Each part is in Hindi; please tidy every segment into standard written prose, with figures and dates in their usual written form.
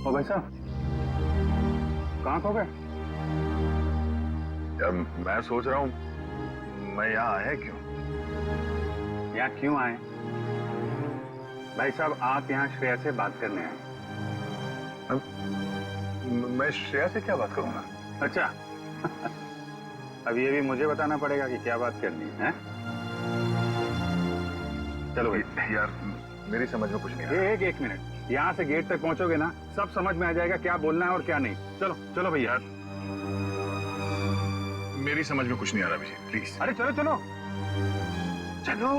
ओ भाई साहब, कहाँ खो गए? यार मैं सोच रहा हूँ मैं यहाँ आया क्यों? यहाँ क्यों आए? भाई साहब, आप यहाँ श्रेया से बात करने आए। मैं श्रेया से क्या बात करूंगा? अच्छा अब ये भी मुझे बताना पड़ेगा कि क्या बात करनी है? चलो भाई। यार मेरी समझ में कुछ नहीं आ रहा। एक मिनट, यहाँ से गेट तक पहुंचोगे ना, सब समझ में आ जाएगा क्या बोलना है और क्या नहीं। चलो चलो भैया। मेरी समझ में कुछ नहीं आ रहा विजय, प्लीज। अरे चलो चलो चलो।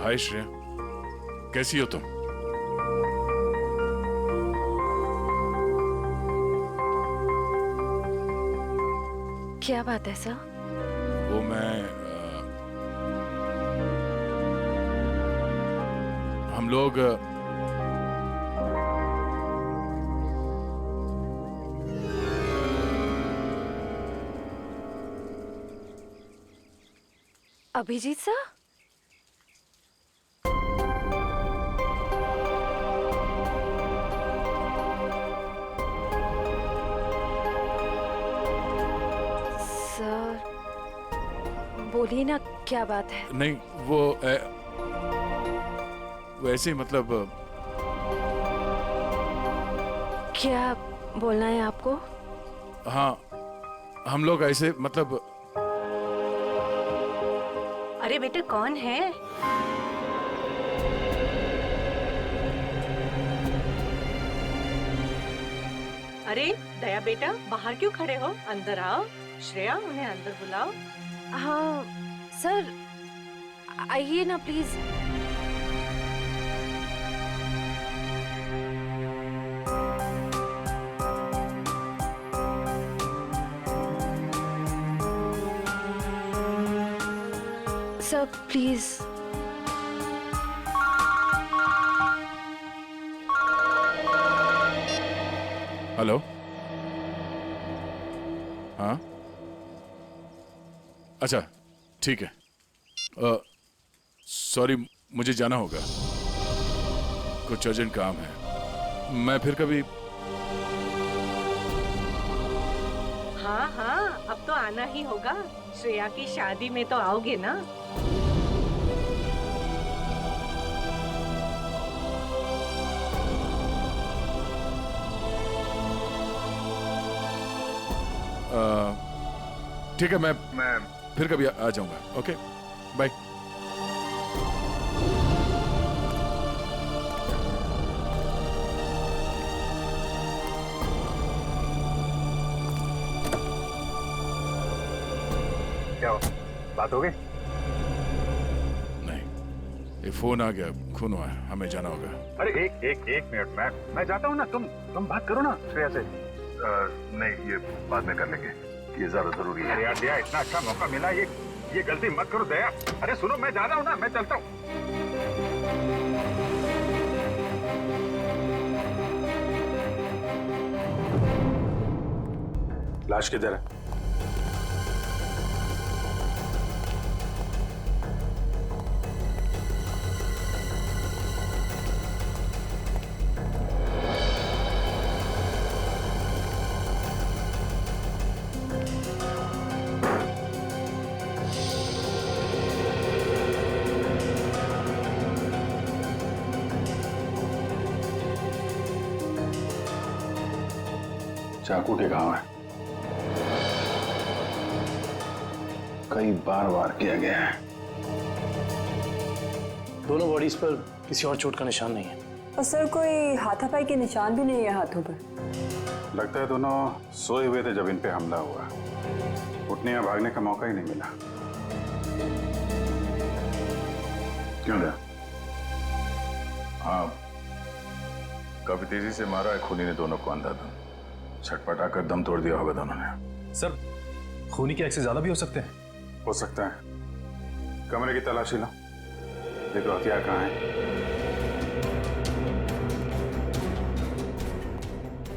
हाय श्रेया, कैसी हो तुम? क्या बात है सर? वो मैं हम लोग अभिजीत सर? बोलिए ना, क्या बात है? नहीं वो वैसे मतलब क्या बोलना है आपको? हाँ, हम लोग ऐसे मतलब। अरे बेटा, कौन है? अरे दया बेटा, बाहर क्यों खड़े हो? अंदर आओ। श्रेया, उन्हें अंदर बुलाओ। हाँ सर, आइए ना प्लीज। Sir please. हेलो। हाँ अच्छा ठीक है। सॉरी, मुझे जाना होगा, कुछ अर्जेंट काम है। मैं फिर कभी। हाँ हाँ, अब तो आना ही होगा। श्रेया की शादी में तो आओगे ना? ठीक है, मैं फिर कभी आ जाऊंगा। Okay bye. क्या हो, बात हो गई? नहीं, ये फोन आ गया, खून हुआ है, हमें जाना होगा। अरे एक मिनट, मैं जाता हूँ ना, तुम बात करो ना श्रेया से। नहीं, ये बाद में कर लेंगे, ये ज्यादा जरूरी है। अरे यार दया, इतना अच्छा मौका मिला, ये गलती मत करो दया। अरे सुनो, मैं जा रहा हूँ ना, मैं चलता हूँ। लाश किधर है? चाकू के घाव है, कई बार वार किया गया है। दोनों बॉडीज पर किसी और चोट का निशान नहीं है। और सर, कोई हाथापाई के निशान भी नहीं है हाथों पर। लगता है दोनों सोए हुए थे जब इन पे हमला हुआ। उठने या भागने का मौका ही नहीं मिला। क्यों दया? हाँ, काफी तेजी से मारा है खूनी ने दोनों को अंधाधुन। छटपटा कर दम तोड़ दिया होगा दोनों ने। सर, खूनी के एक्सेस ज्यादा भी हो सकते हैं। हो सकता है। कमरे की तलाशी लो, देखो हथियार कहाँ है।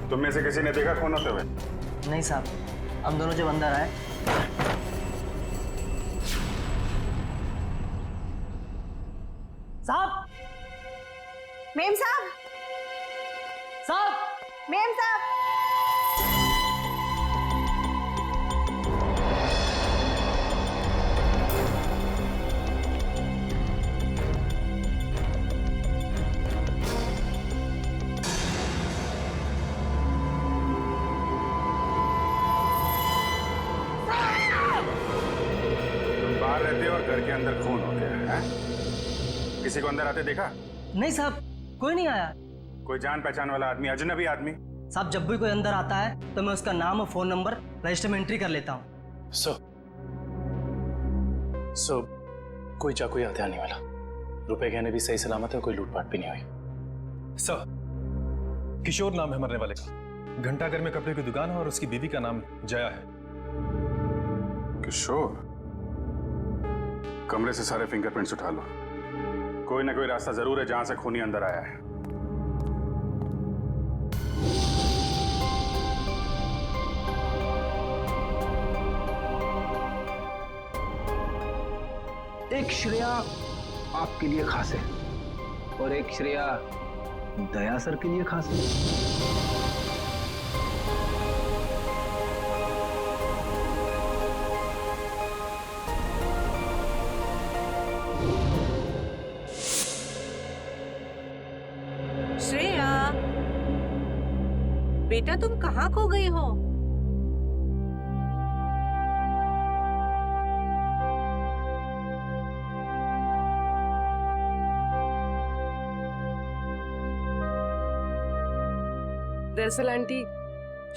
तुम में से किसी ने देखा खून होते हुए? नहीं साहब, हम दोनों जब अंदर आए साहब, मेम साहब, साहब, मेम साहब, तुम बाहर रहते हो और घर के अंदर खून हो गया है? किसी को अंदर आते देखा? नहीं साहब, कोई नहीं आया। कोई जान पहचान वाला आदमी, अजनबी आदमी? साहब, जब भी कोई अंदर आता है तो मैं उसका नाम और फोन नंबर रजिस्टर में एंट्री कर लेता हूँ। सो कोई चाकू या हथियार नहीं मिला। रुपए गहने भी सही सलामत है, कोई लूटपाट भी नहीं हुई। सर, किशोर नाम है मरने वाले का। घंटाघर में कपड़े की दुकान है और उसकी बीवी का नाम जया है। किशोर? कमरे से सारे फिंगरप्रिंट्स उठा लो। कोई ना कोई रास्ता जरूर है जहां से खूनी अंदर आया है। एक श्रेया आपके लिए खास है और एक श्रेया दया सर के लिए खास है। श्रेया, बेटा तुम कहाँ खो गई हो? दरअसल आंटी,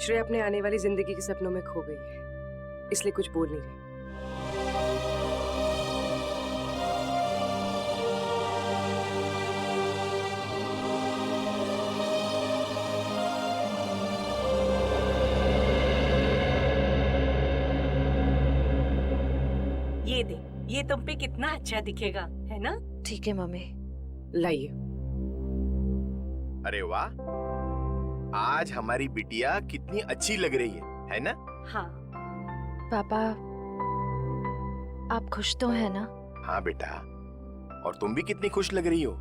श्रेया अपने आने वाली जिंदगी के सपनों में खो गई है, इसलिए कुछ बोल नहीं रही। ये दे, ये तुम पे कितना अच्छा दिखेगा, है ना? ठीक है मम्मी। लाइए। अरे वाह, आज हमारी बिटिया कितनी अच्छी लग रही है ना? हाँ। पापा, आप खुश तो हैं ना? हाँ बेटा, और तुम भी कितनी खुश लग रही हो।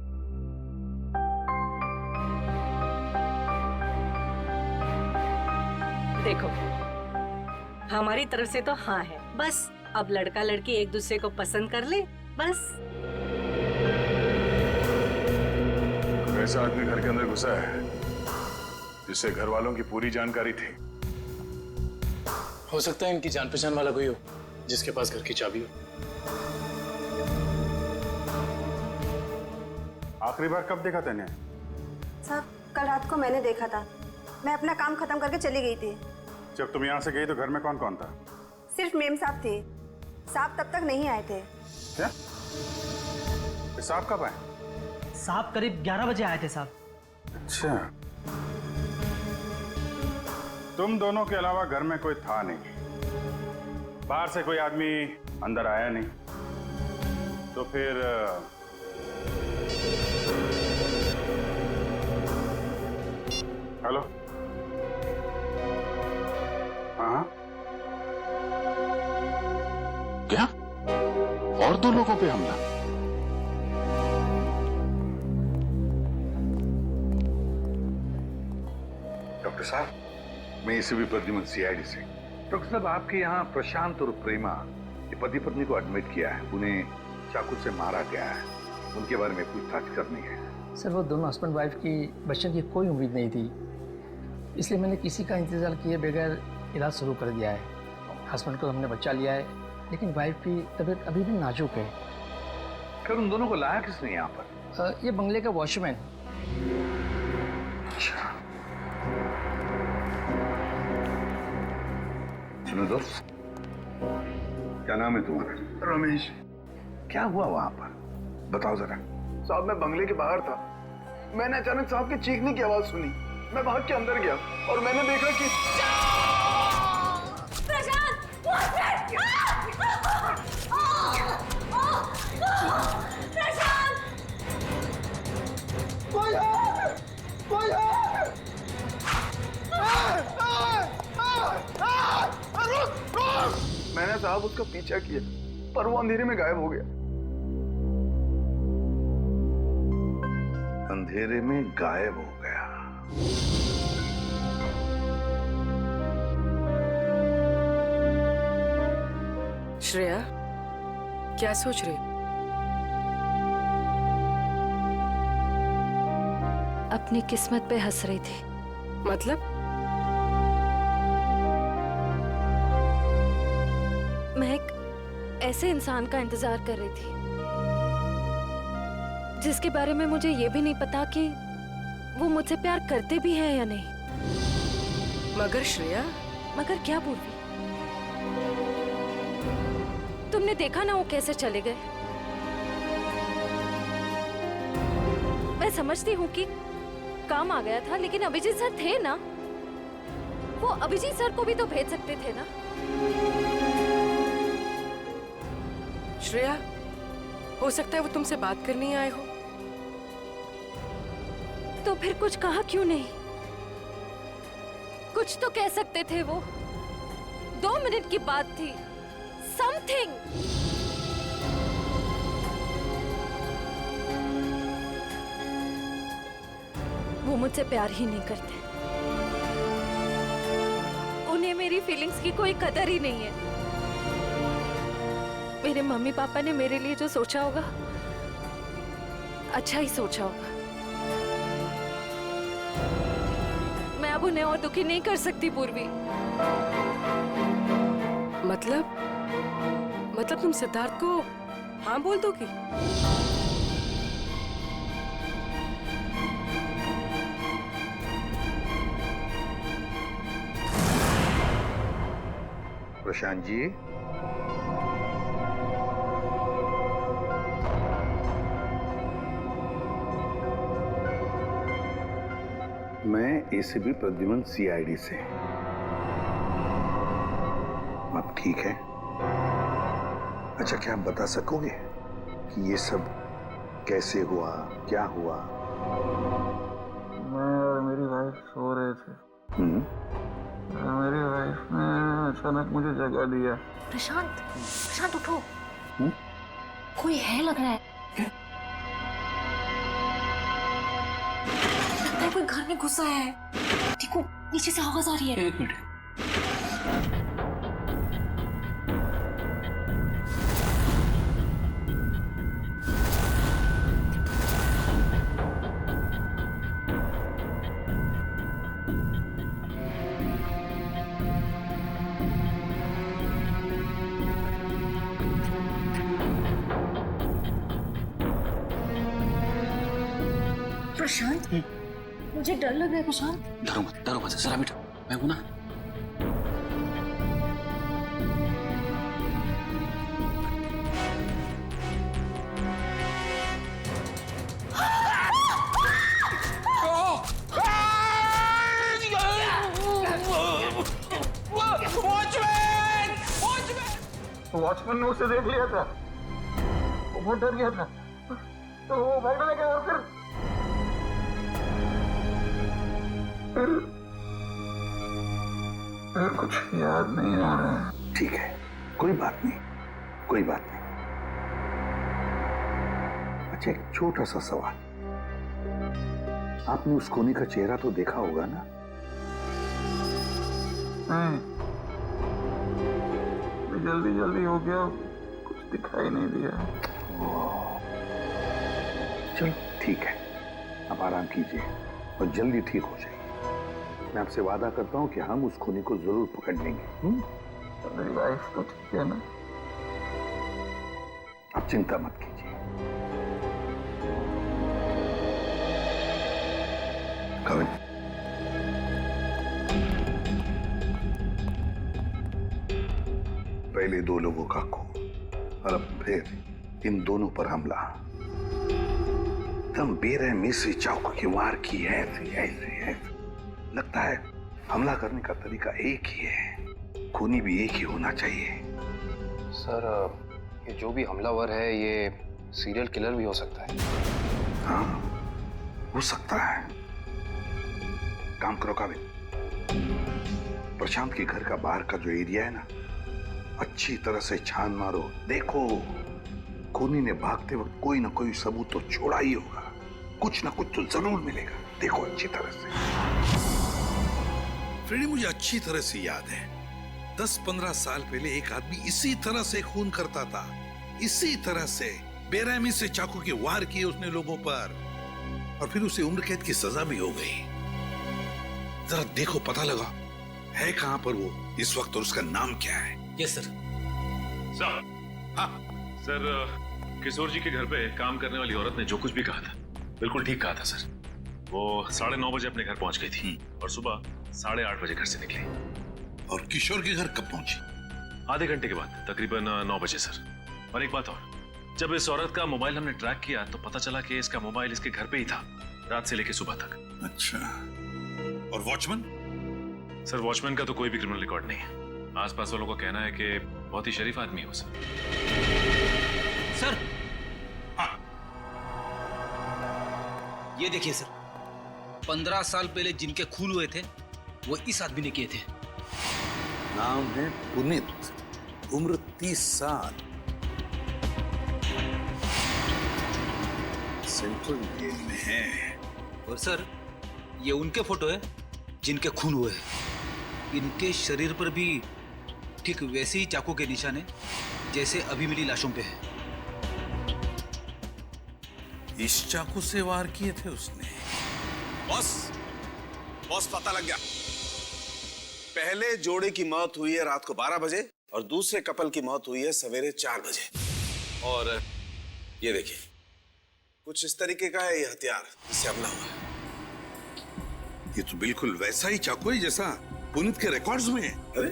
देखो, हमारी तरफ से तो हाँ है, बस अब लड़का लड़की एक दूसरे को पसंद कर ले, बस। ऐसा आदमी घर के अंदर घुसा है जिससे घर वालों की पूरी जानकारी थी। हो सकता है इनकी जान पहचान वाला कोई हो जिसके पास घर की चाबी हो। आखिरी बार कब देखा तूने? साहब, कल रात को मैंने देखा था। मैं अपना काम खत्म करके चली गई थी। जब तुम यहाँ से गई तो घर में कौन कौन था? सिर्फ मेम साहब थे। साहब तब तक नहीं आए थे। क्या? साहब कब आए? साहब करीब 11 बजे आए थे साहब। अच्छा, तुम दोनों के अलावा घर में कोई था नहीं, बाहर से कोई आदमी अंदर आया नहीं, तो फिर हेलो? हाँ, क्या? और 2 लोगों पे हमला? डॉक्टर साहब, मैं एसीपी प्रद्युमन सीआईडी से। डॉक्टर साहब, आपके यहाँ प्रशांत और प्रेमा ये पति पत्नी को एडमिट किया है। उन्हें चाकू से मारा गया है, उनके बारे में पूछताछ करनी है। सर, वो दोनों हस्बैंड वाइफ की बच्चे की कोई उम्मीद नहीं थी, इसलिए मैंने किसी का इंतजार किए बगैर इलाज शुरू कर दिया है। हस्बैंड को हमने बचा लिया है, लेकिन वाइफ की तबीयत अभी भी नाजुक है। फिर उन दोनों को लाया किसने यहाँ पर? ये बंगले का वॉचमैन। अच्छा, सुनो दोस्त, क्या नाम है तुम्हारा? रमेश। क्या हुआ वहां पर, बताओ जरा। साहब मैं बंगले के बाहर था, मैंने अचानक साहब की चीखने की आवाज सुनी। मैं भाग के अंदर गया और मैंने देखा कि मैंने साहब उसका पीछा किया पर वो अंधेरे में गायब हो गया। अंधेरे में गायब हो गया। श्रेया, क्या सोच रही हो? अपनी किस्मत पे हंस रही थी। मतलब? मैं एक ऐसे इंसान का इंतजार कर रही थी जिसके बारे में मुझे ये भी नहीं पता कि वो मुझसे प्यार करते भी हैं या नहीं। मगर श्रेया, मगर क्या पूर्वी? तुमने देखा ना वो कैसे चले गए। मैं समझती हूँ कि काम आ गया था, लेकिन अभिजीत सर थे ना, वो अभिजीत सर को भी तो भेज सकते थे ना। श्रेया, हो सकता है वो तुमसे बात करने आए हो। तो फिर कुछ कहा क्यों नहीं? कुछ तो कह सकते थे वो। 2 मिनट की बात थी। समथिंग। वो मुझसे प्यार ही नहीं करते। उन्हें मेरी फीलिंग्स की कोई कदर ही नहीं है। मेरे मम्मी पापा ने मेरे लिए जो सोचा होगा, अच्छा ही सोचा होगा। मैं अब उन्हें और दुखी नहीं कर सकती पूर्वी। मतलब तुम सिद्धार्थ को हाँ बोल दोगी? प्रशांत जी, मैं एसीपी प्रद्युमन सीआईडी से। अब ठीक है। अच्छा, क्या आप बता सकोगे कि ये सब कैसे हुआ, क्या हुआ? मैं और मेरी वाइफ सो रहे थे। मेरी वाइफ ने अचानक मुझे जगा दिया। प्रशांत उठो। कोई है लग रहा है। लगता है कोई घर में घुसा है। देखो नीचे से आवाज आ रही है। 1 मिनट। प्रशांत, मुझे डर लग रहा है। प्रशांत, डरो मत, जरा बैठो, मैं हूं ना। वॉचमैन ने उसे देख लिया था, वो डर गया था, तो वो भागने लगा और फिर कुछ याद नहीं आ रहा है। ठीक है, कोई बात नहीं, कोई बात नहीं। अच्छा, एक छोटा सा सवाल, आपने उस कोनी का चेहरा तो देखा होगा ना? नहीं, जल्दी हो गया, कुछ दिखाई नहीं दिया। चलो ठीक है, आप आराम कीजिए और जल्दी ठीक हो जाइए। मैं आपसे वादा करता हूं कि हम उस खूनी को जरूर पकड़ लेंगे। मेरी वाइफ तो ठीक है ना? आप चिंता मत कीजिए। कविन, पहले 2 लोगों का खून और अब फिर इन दोनों पर हमला। एकदम बेरहमी से चाकू की वार की है। ऐसे लगता है हमला करने का तरीका एक ही है, खूनी भी एक ही होना चाहिए। सर, ये जो भी हमलावर है ये सीरियल किलर भी हो सकता है। हाँ, हो सकता है। काम करो काबिल, प्रशांत के घर का बाहर का जो एरिया है ना, अच्छी तरह से छान मारो। देखो, खूनी ने भागते वक्त कोई ना कोई सबूत तो छोड़ा ही होगा, कुछ ना कुछ तो जरूर मिलेगा। देखो अच्छी तरह से। फ्रेडी, मुझे अच्छी तरह से याद है 10-15 साल पहले एक आदमी इसी तरह से खून करता था, इसी तरह से बेरहमी से चाकू के वार किए उसने लोगों पर, और फिर उसे उम्र कैद की सजा भी हो गई। जरा देखो, पता लगा है कहां पर वो इस वक्त और उसका नाम क्या है। Yes sir. सर, हाँ सर, किशोर जी के घर पे काम करने वाली औरत ने जो कुछ भी कहा था बिल्कुल ठीक कहा था सर। वो 9:30 बजे अपने घर पहुंच गई थी और सुबह 8:30 बजे घर से निकली। और किशोर के घर कब पहुंची? आधे घंटे के बाद, तकरीबन 9 बजे सर। और एक बात और, जब इस औरत का मोबाइल हमने ट्रैक किया तो पता चला कि इसका मोबाइल इसके घर पे ही था रात से लेकर सुबह तक। अच्छा, और वॉचमैन? सर, वॉचमैन का तो कोई भी क्रिमिनल रिकॉर्ड नहीं है। आसपास वालों का कहना है कि बहुत ही शरीफ आदमी है वो सर। सर, ये देखिए सर, 15 साल पहले जिनके खून हुए थे वो इस आदमी ने किए थे। नाम है पुनीत, उम्र 30 साल, सेंट्रल जेल में है। और सर, ये उनके फोटो है जिनके खून हुए हैं। इनके शरीर पर भी ठीक वैसे ही चाकू के निशान है जैसे अभी मिली लाशों पे है। इस चाकू से वार किए थे उसने। बॉस पता लग गया। पहले जोड़े की मौत हुई है रात को 12 बजे और दूसरे कपल की मौत हुई है सवेरे 4 बजे। और ये देखिए, कुछ इस तरीके का है ये हथियार जिससे हमला हुआ है। ये तो बिल्कुल वैसा ही चाकू है जैसा पुनीत के रिकॉर्ड्स में है। अरे,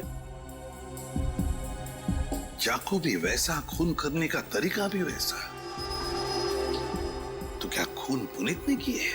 चाकू भी वैसा, खून करने का तरीका भी वैसा। तो क्या खून पुनीत ने किए?